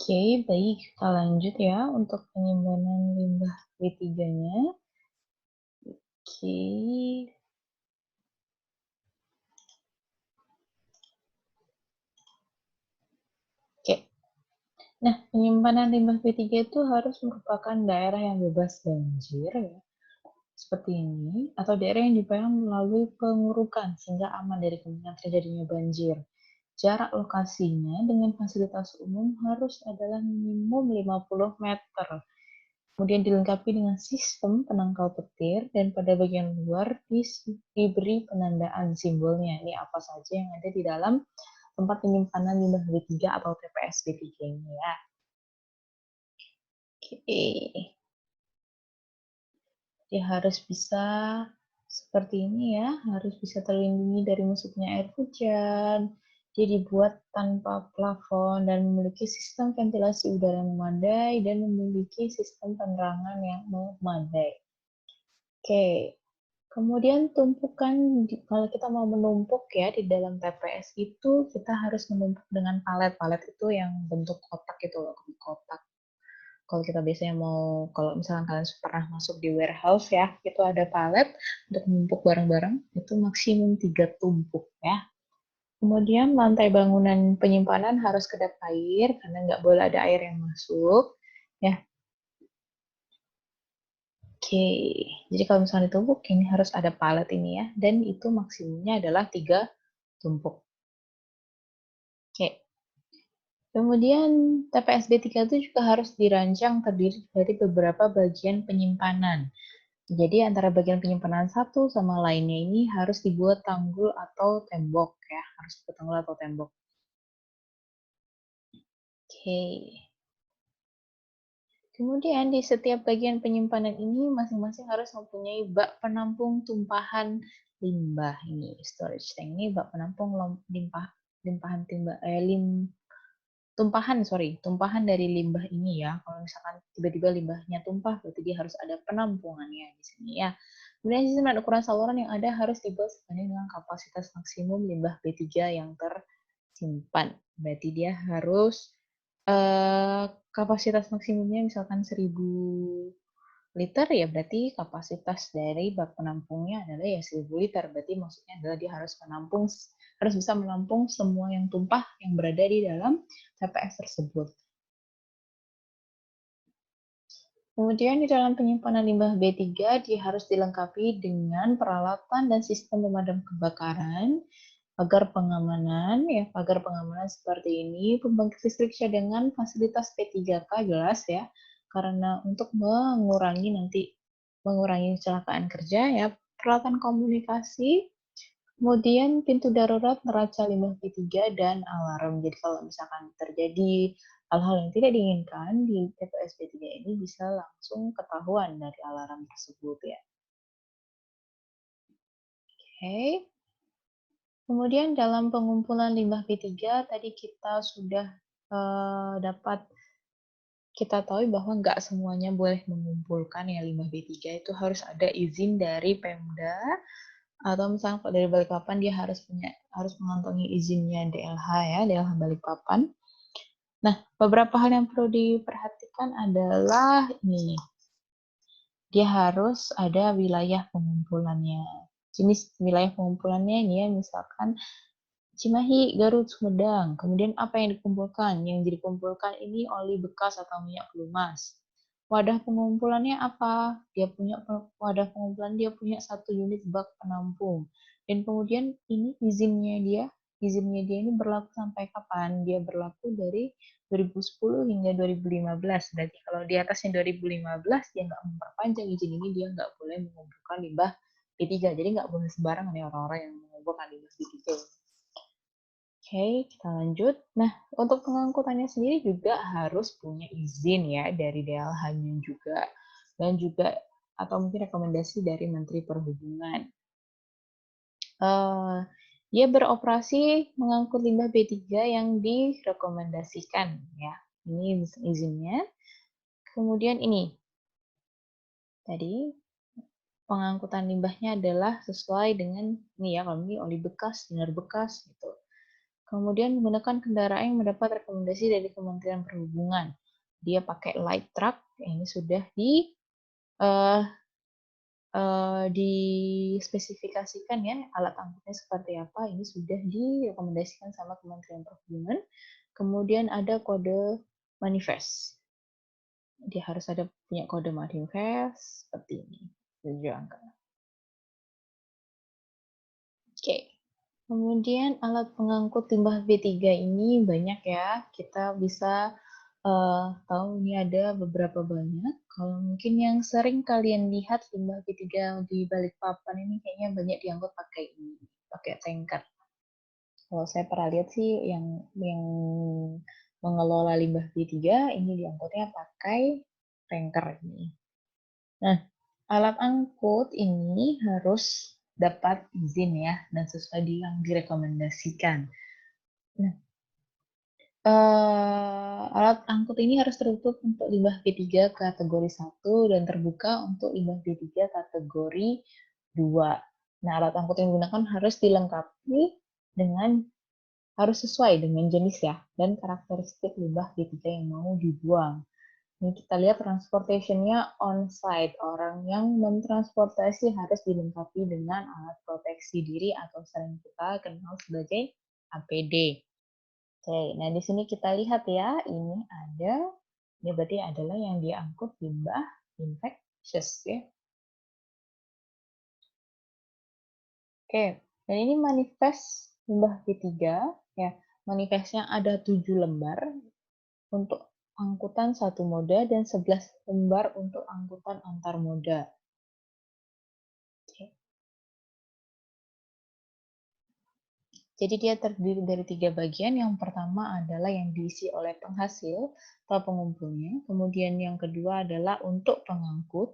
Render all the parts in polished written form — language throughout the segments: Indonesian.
Oke, baik. Kita lanjut ya untuk penyimpanan limbah B3-nya. Oke. Oke. Nah, penyimpanan limbah B3 itu harus merupakan daerah yang bebas banjir ya. Seperti ini, atau daerah yang dipahami melalui pengurukan sehingga aman dari kemungkinan terjadinya banjir. Jarak lokasinya dengan fasilitas umum harus adalah minimum 50 meter. Kemudian dilengkapi dengan sistem penangkal petir dan pada bagian luar diberi penandaan simbolnya. Ini apa saja yang ada di dalam tempat penyimpanan limbah B3 atau TPS B3 ini ya. Oke. Dia harus bisa seperti ini ya, harus bisa terlindungi dari masuknya air hujan. Dia dibuat tanpa plafon dan memiliki sistem ventilasi udara yang memadai dan memiliki sistem penerangan yang memadai. Oke, kemudian tumpukan, kalau kita mau menumpuk ya di dalam TPS itu, kita harus menumpuk dengan palet. Palet itu yang bentuk kotak itu loh, kotak. Kalau kita biasanya mau, kalau misalkan kalian pernah masuk di warehouse ya, itu ada palet untuk menumpuk barang-barang, itu maksimum 3 tumpuk ya. Kemudian lantai bangunan penyimpanan harus kedap air, karena nggak boleh ada air yang masuk. Ya, oke, jadi kalau misalnya ditumpuk, ini harus ada palet ini ya, dan itu maksimumnya adalah 3 tumpuk. Oke. Kemudian TPS B3 itu juga harus dirancang terdiri dari beberapa bagian penyimpanan. Jadi antara bagian penyimpanan satu sama lainnya ini harus dibuat tanggul atau tembok ya, harus dibuat tanggul atau tembok. Oke. Kemudian di setiap bagian penyimpanan ini masing-masing harus mempunyai bak penampung tumpahan limbah ini. Storage tank ini bak penampung limpahan tumpahan dari limbah ini ya. Kalau misalkan tiba-tiba limbahnya tumpah, berarti dia harus ada penampungannya di sini ya. Kemudian sistem dan ukuran saluran yang ada harus dibuat sesuai dengan kapasitas maksimum limbah B3 yang tersimpan. Berarti dia harus kapasitas maksimumnya misalkan 1000 liter ya, berarti kapasitas dari bak penampungnya adalah ya 1000 liter. Berarti maksudnya adalah dia harus bisa menampung semua yang tumpah yang berada di dalam TPS tersebut. Kemudian di dalam penyimpanan limbah B3 dia harus dilengkapi dengan peralatan dan sistem pemadam kebakaran, pagar pengamanan seperti ini, pembangkit listrik cadangan, fasilitas P3K jelas ya, karena untuk mengurangi kecelakaan kerja ya, peralatan komunikasi, kemudian pintu darurat, neraca limbah B3 dan alarm. Jadi kalau misalkan terjadi hal-hal yang tidak diinginkan di TPS B3 ini bisa langsung ketahuan dari alarm tersebut ya. Oke. Kemudian dalam pengumpulan limbah B3 tadi kita sudah dapat kita tahu bahwa nggak semuanya boleh mengumpulkan ya limbah B3, itu harus ada izin dari Pemda atau misalnya kalau dari Balikpapan dia harus mengantongi izinnya DLH ya, DLH Balikpapan. Nah, beberapa hal yang perlu diperhatikan adalah ini. Dia harus ada wilayah pengumpulannya. Jenis wilayah pengumpulannya ini ya, misalkan Cimahi, Garut, Sumedang. Kemudian apa yang dikumpulkan? Yang dikumpulkan ini oli bekas atau minyak pelumas. Wadah pengumpulannya apa? Wadah pengumpulan dia punya 1 unit bak penampung. Dan kemudian ini izinnya dia ini berlaku sampai kapan? Dia berlaku dari 2010 hingga 2015. Berarti kalau di atasnya 2015 dia nggak memperpanjang izin ini, dia nggak boleh mengumpulkan limbah B3. Jadi nggak boleh sembarangan nih orang-orang yang mengumpulkan limbah B3. Oke, kita lanjut. Nah, untuk pengangkutannya sendiri juga harus punya izin ya dari DLH-nya juga. Dan juga, atau mungkin rekomendasi dari Menteri Perhubungan. Dia beroperasi mengangkut limbah B3 yang direkomendasikan ya. Ini izinnya. Kemudian ini, tadi pengangkutan limbahnya adalah sesuai dengan ini ya, kalau ini oli bekas, sinar bekas gitu. Kemudian menggunakan kendaraan yang mendapat rekomendasi dari Kementerian Perhubungan. Dia pakai light truck, ini sudah eh, dispesifikasikan ya alat angkutnya seperti apa, ini sudah direkomendasikan sama Kementerian Perhubungan. Kemudian ada kode manifest. Dia harus ada punya kode manifest seperti ini. 7 angka. Oke. Kemudian alat pengangkut limbah B3 ini banyak ya. Kita bisa tahu ini ada beberapa banyak. Kalau mungkin yang sering kalian lihat limbah B3 di Balikpapan ini kayaknya banyak diangkut pakai tanker. Kalau saya pernah lihat sih yang mengelola limbah B3 ini diangkutnya pakai tanker ini. Nah, alat angkut ini harus dapat izin ya dan sesuai yang direkomendasikan. Nah, alat angkut ini harus tertutup untuk limbah B3 kategori 1 dan terbuka untuk limbah B3 kategori 2. Nah, alat angkut yang digunakan harus dilengkapi dengan harus sesuai dengan jenis ya dan karakteristik limbah B3 yang mau dibuang. Ini kita lihat transportation-nya on-site. Orang yang mentransportasi harus dilengkapi dengan alat proteksi diri atau sering kita kenal sebagai APD. Oke, nah di sini kita lihat ya, ini berarti adalah yang diangkut limbah infectious ya. Oke, dan ini manifest limbah B3 ya. Manifestnya ada 7 lembar untuk angkutan satu moda dan 11 lembar untuk angkutan antar moda. Oke. Jadi dia terdiri dari 3 bagian. Yang pertama adalah yang diisi oleh penghasil atau pengumpulnya. Kemudian yang kedua adalah untuk pengangkut.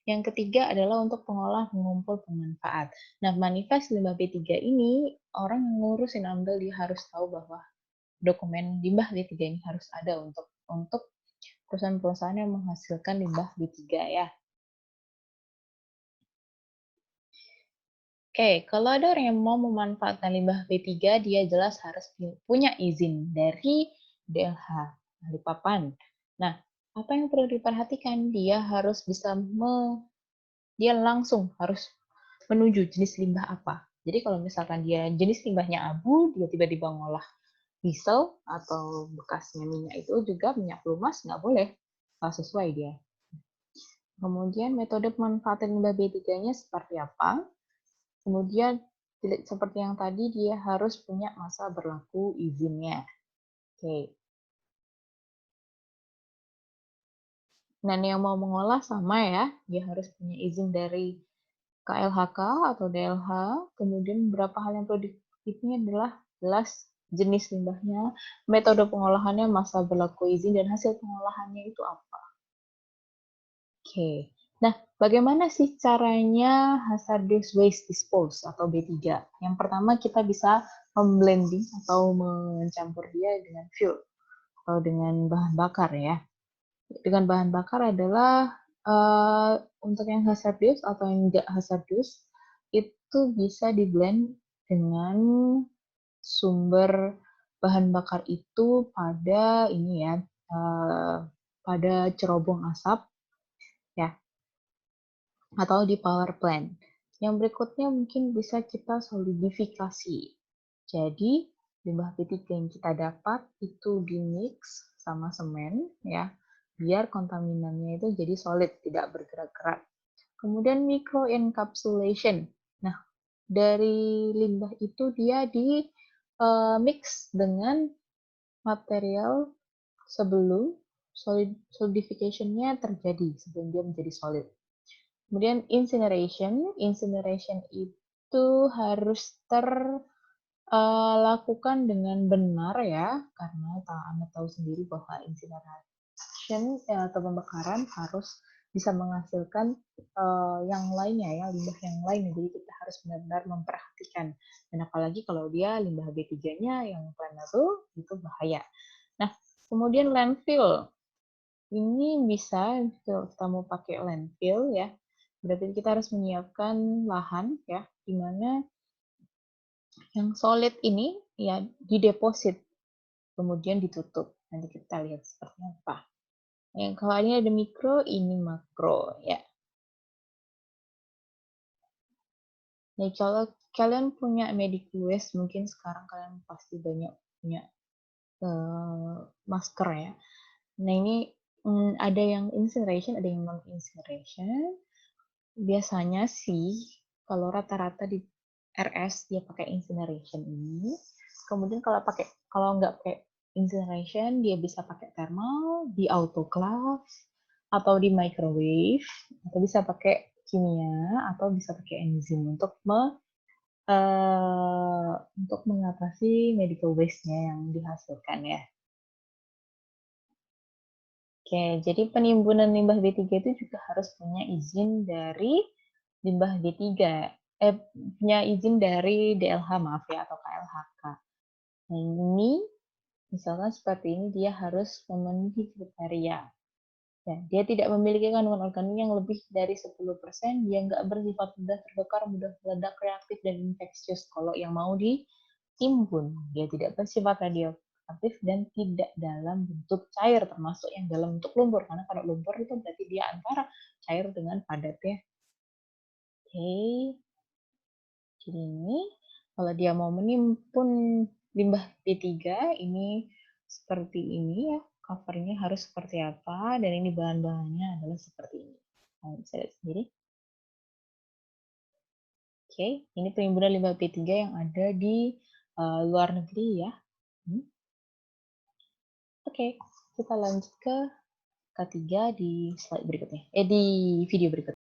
Yang ketiga adalah untuk pengolah pengumpul pemanfaat. Nah, manifest limbah B3 ini orang yang ngurusin ambil dia harus tahu bahwa dokumen limbah B3 ini harus ada untuk perusahaan-perusahaan yang menghasilkan limbah B3 ya. Oke, kalau ada orang yang mau memanfaatkan limbah B3, dia jelas harus punya izin dari DLH Balikpapan. Nah, apa yang perlu diperhatikan? Dia langsung harus menuju jenis limbah apa. Jadi kalau misalkan dia jenis limbahnya abu, dia tiba-tiba ngolah diesel atau bekasnya minyak itu juga minyak pelumas, nggak boleh. Nggak sesuai dia. Kemudian metode pemanfaatan limbah B3-nya seperti apa? Kemudian seperti yang tadi dia harus punya masa berlaku izinnya. Oke. Dan yang mau mengolah sama ya, dia harus punya izin dari KLHK atau DLH. Kemudian beberapa hal yang perlu ini adalah jelas jenis limbahnya, metode pengolahannya, masa berlaku izin, dan hasil pengolahannya itu apa. Oke. Nah, bagaimana sih caranya hazardous waste dispose atau B3? Yang pertama kita bisa memblending atau mencampur dia dengan fuel atau dengan bahan bakar ya. Dengan bahan bakar adalah untuk yang hazardous atau yang tidak hazardous itu bisa diblend dengan sumber bahan bakar itu pada ini ya, pada cerobong asap ya, atau di power plant. Yang berikutnya mungkin bisa kita solidifikasi. Jadi, limbah B3 yang kita dapat itu dimix sama semen ya, biar kontaminannya itu jadi solid, tidak bergerak-gerak. Kemudian microencapsulation. Nah, dari limbah itu dia di mix dengan material sebelum solidification-nya terjadi, sebelum dia menjadi solid. Kemudian incineration itu harus terlakukan dengan benar ya, karena Anda tahu sendiri bahwa incineration atau pembakaran harus bisa menghasilkan yang lainnya ya, limbah yang lain. Jadi kita harus benar-benar memperhatikan. Dan apalagi kalau dia limbah B3-nya yang flammable, itu bahaya. Nah, kemudian landfill. Ini bisa kalau kita mau pakai landfill ya, berarti kita harus menyiapkan lahan ya, di mana yang solid ini ya dideposit, kemudian ditutup. Nanti kita lihat seperti apa. Yang kalau ini ada mikro, ini makro ya. Nah, kalau kalian punya medical waste, mungkin sekarang kalian pasti banyak punya masker ya. Nah, ini ada yang incineration, ada yang non incineration. Biasanya sih kalau rata-rata di RS dia pakai incineration ini. Kemudian kalau nggak pakai incineration dia bisa pakai thermal, di autoclave atau di microwave, atau bisa pakai kimia atau bisa pakai enzim untuk mengatasi medical waste-nya yang dihasilkan ya. Oke, jadi penimbunan limbah B3 itu juga harus punya izin dari limbah B3. Punya izin dari DLH, maaf ya, atau KLHK. Nah, ini misalkan seperti ini dia harus memenuhi kriteria. Ya, dia tidak memiliki kandungan organik yang lebih dari 10%, dia nggak bersifat mudah terbakar, mudah meledak, reaktif, dan infeksius. Kalau yang mau ditimbun, dia tidak bersifat radioaktif dan tidak dalam bentuk cair, termasuk yang dalam bentuk lumpur. Karena kalau lumpur itu berarti dia antara cair dengan padat ya. Oke, jadi ini kalau dia mau menimbun limbah B3, ini seperti ini ya. Covernya harus seperti apa, dan ini bahan-bahannya adalah seperti ini. Kalian bisa lihat sendiri. Oke, ini penimbunan limbah B3 yang ada di luar negeri ya. Oke, kita lanjut ke K3 di slide berikutnya. Di video berikutnya.